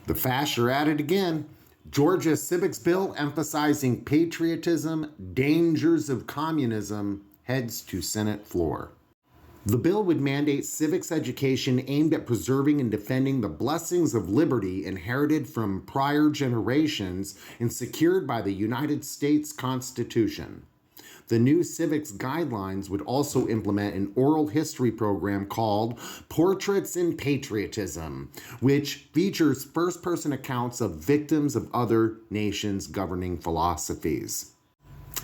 The fascists are at it again. Georgia civics bill emphasizing patriotism, dangers of communism, heads to Senate floor. The bill would mandate civics education aimed at preserving and defending the blessings of liberty inherited from prior generations and secured by the United States Constitution. The new civics guidelines would also implement an oral history program called Portraits in Patriotism, which features first-person accounts of victims of other nations' governing philosophies.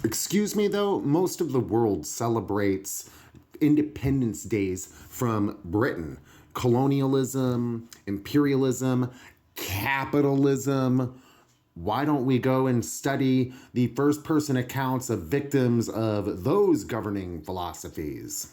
Excuse me, though, most of the world celebrates Independence Days from Britain. Colonialism, imperialism, capitalism. Why don't we go and study the first-person accounts of victims of those governing philosophies?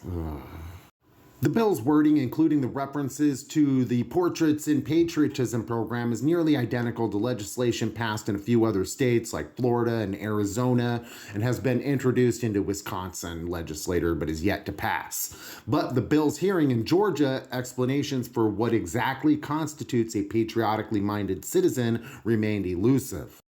The bill's wording, including the references to the Portraits in Patriotism program, is nearly identical to legislation passed in a few other states like Florida and Arizona, and has been introduced into Wisconsin legislature but is yet to pass. But the bill's hearing in Georgia, explanations for what exactly constitutes a patriotically minded citizen remained elusive.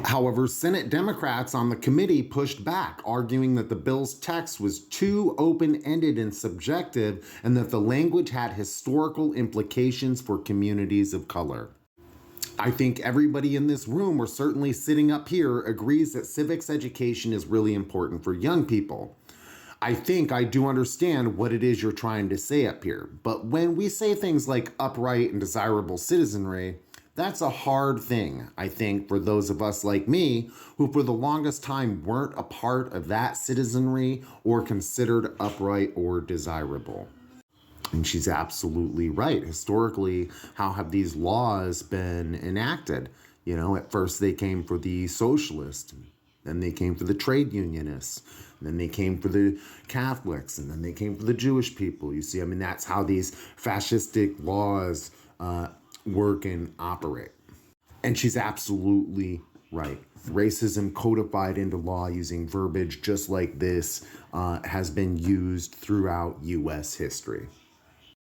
However, Senate Democrats on the committee pushed back, arguing that the bill's text was too open-ended and subjective and that the language had historical implications for communities of color. I think everybody in this room, or certainly sitting up here, agrees that civics education is really important for young people. I think I do understand what it is you're trying to say up here, but when we say things like upright and desirable citizenry, that's a hard thing, I think, for those of us like me, who for the longest time weren't a part of that citizenry or considered upright or desirable. And she's absolutely right. Historically, how have these laws been enacted? You know, at first they came for the socialists, then they came for the trade unionists, then they came for the Catholics, and then they came for the Jewish people. You see, I mean, that's how these fascistic laws work and operate. And she's absolutely right. Racism codified into law using verbiage just like this has been used throughout U.S. history.